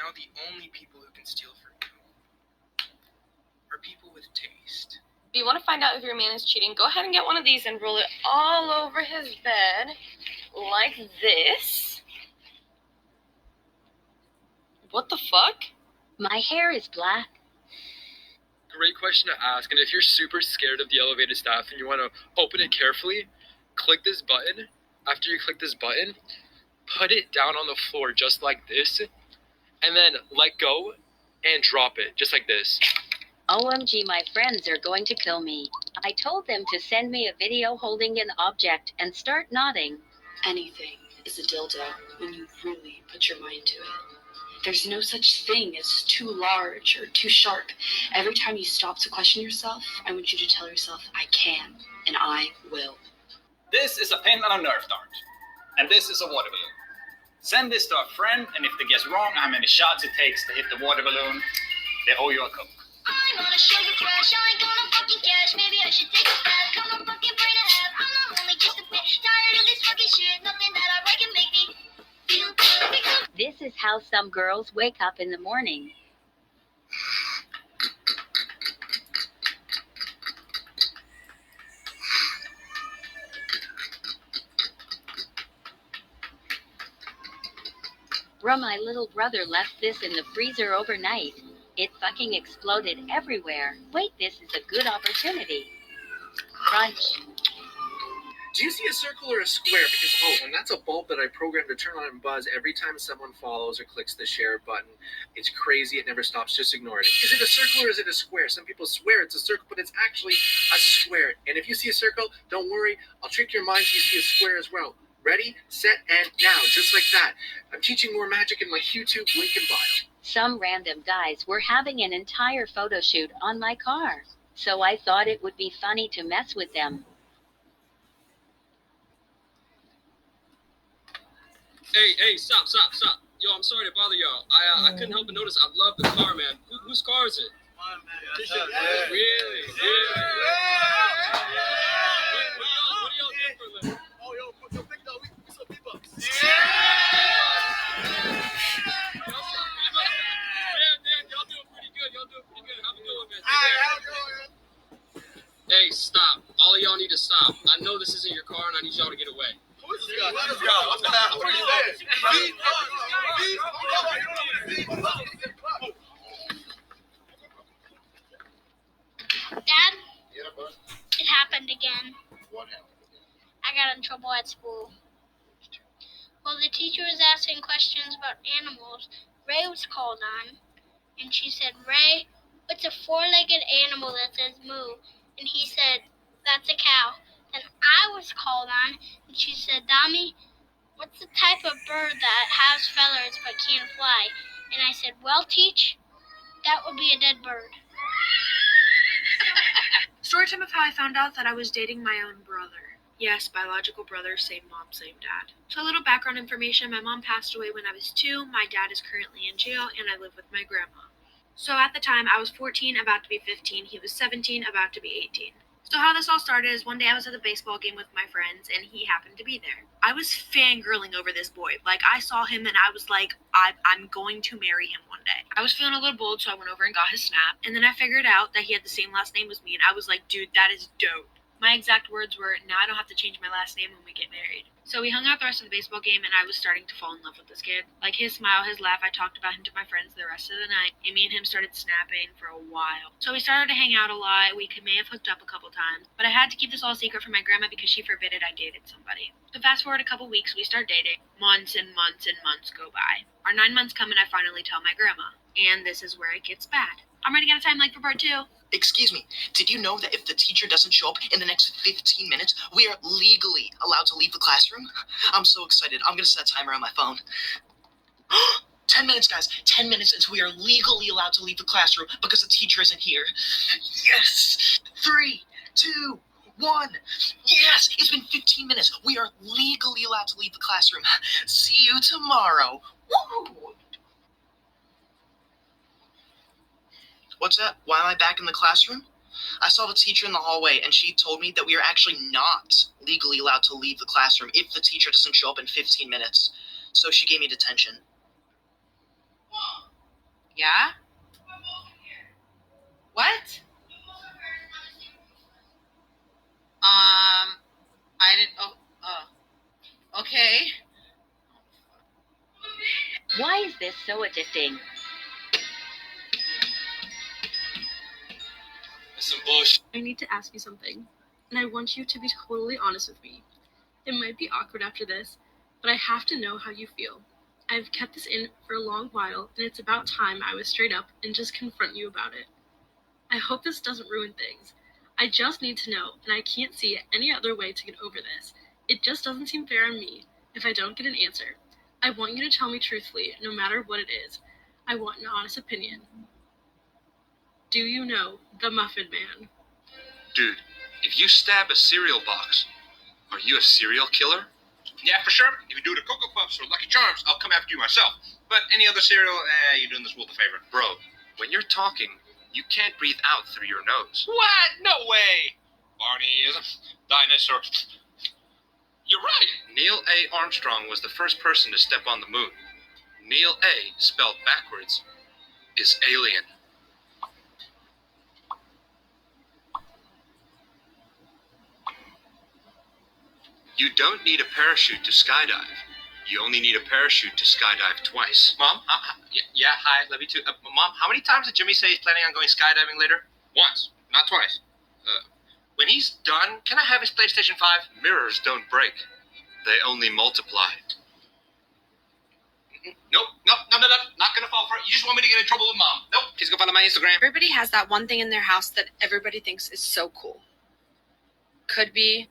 now the only people who can steal from you are people with taste. If you want to find out if your man is cheating, go ahead and get one of these and roll it all over his bed like this. What the fuck? My hair is black. Great question to ask, and if you're super scared of the elevator staff and you want to open it carefully, click this button. After you click this button, put it down on the floor just like this, and then let go and drop it just like this. OMG, my friends are going to kill me. I told them to send me a video holding an object and start nodding. Anything is a dildo when you really put your mind to it. There's no such thing as too large or too sharp. Every time you stop to question yourself, I want you to tell yourself, I can, and I will. This is a pin and a Nerf dart. And this is a water balloon. Send this to a friend, and if they guess wrong how many shots it takes to hit the water balloon, they owe you a Coke. I wanna show you crash, I ain't gonna fucking cash. Maybe I should take a stab, come on fucking brain to have. I'm not only just a bit tired of this fucking shit. Nothing that I write can make me feel good because This is how some girls wake up in the morning. Bruh, my little brother left this in the freezer overnight. It fucking exploded everywhere. Wait, this is a good opportunity. Crunch. Do you see a circle or a square? Because, and that's a bulb that I programmed to turn on and buzz every time someone follows or clicks the share button. It's crazy. It never stops. Just ignore it. Is it a circle or is it a square? Some people swear it's a circle, but it's actually a square. And if you see a circle, don't worry. I'll trick your mind so you see a square as well. Ready, set, and now. Just like that. I'm teaching more magic in my YouTube link in bio. Some random guys were having an entire photo shoot on my car. So I thought it would be funny to mess with them. Hey, stop. Yo, I'm sorry to bother y'all. I couldn't help but notice I love the car, man. Whose car is it? Mine, man. Really? What do y'all do for a living? Oh, yo, big dog, we some people. Dan, y'all doing pretty good. Have a good one, man. All right, Hey, stop. All of y'all need to stop. I know this isn't your car, and I need y'all to get away. who is this guy? Let's go. What are you saying? Dad, Yeah, bud. it happened again. What happened? I got in trouble at school. Well, the teacher was asking questions about animals. Ray was called on, and she said, Ray, what's a four-legged animal that says moo? And he said, that's a cow. Then I was called on, and she said, Dami, what's the type of bird that has feathers but can't fly? And I said, well, teach, that would be a dead bird. Story time of how I found out that I was dating my own brother. Yes, biological brother, same mom, same dad. So a little background information, my mom passed away when I was 2, my dad is currently in jail, and I live with my grandma. So at the time, I was 14, about to be 15, he was 17, about to be 18. So how this all started is one day I was at a baseball game with my friends, and he happened to be there. I was fangirling over this boy. Like, I saw him, and I was like, I'm going to marry him one day. I was feeling a little bold, so I went over and got his snap, and then I figured out that he had the same last name as me, and I was like, dude, that is dope. My exact words were, now I don't have to change my last name when we get married. So we hung out the rest of the baseball game, and I was starting to fall in love with this kid. Like, his smile, his laugh, I talked about him to my friends the rest of the night, and me and him started snapping for a while. So we started to hang out a lot. We may have hooked up a couple times, but I had to keep this all secret from my grandma because she forbid I dated somebody. So fast forward a couple weeks, we start dating. Months and months and months go by. Our 9 months come, and I finally tell my grandma. And this is where it gets bad. I'm writing out a time like for part 2. Excuse me, did you know that if the teacher doesn't show up in the next 15 minutes, we are legally allowed to leave the classroom? I'm so excited. I'm going to set a timer on my phone. 10 minutes, guys. 10 minutes until we are legally allowed to leave the classroom because the teacher isn't here. Yes! 3, 2, 1. Yes! It's been 15 minutes. We are legally allowed to leave the classroom. See you tomorrow. Woo! What's that? Why am I back in the classroom? I saw the teacher in the hallway, and she told me that we are actually not legally allowed to leave the classroom if the teacher doesn't show up in 15 minutes. So she gave me detention. Yeah? What? I didn't. Okay. Why is this so addicting? That's some bullshit. I need to ask you something, and I want you to be totally honest with me. It might be awkward after this, but I have to know how you feel. I've kept this in for a long while, and it's about time I was straight up and just confront you about it. I hope this doesn't ruin things. I just need to know, and I can't see any other way to get over this. It just doesn't seem fair on me if I don't get an answer. I want you to tell me truthfully, no matter what it is. I want an honest opinion. Do you know the Muffin Man? Dude, if you stab a cereal box, are you a serial killer? Yeah, for sure. If you do the Cocoa Puffs or Lucky Charms, I'll come after you myself. But any other cereal, you're doing this world a favor. Bro, when you're talking, you can't breathe out through your nose. What? No way. Barneyism. Dinosaur. You're right. Neil A. Armstrong was the first person to step on the moon. Neil A., spelled backwards, is alien. You don't need a parachute to skydive. You only need a parachute to skydive twice. Mom? Yeah, hi, love you too. Mom, how many times did Jimmy say he's planning on going skydiving later? Once, not twice. When he's done, can I have his PlayStation 5? Mirrors don't break. They only multiply. Nope, not gonna fall for it. You just want me to get in trouble with Mom. Nope, please go follow my Instagram. Everybody has that one thing in their house that everybody thinks is so cool. Could be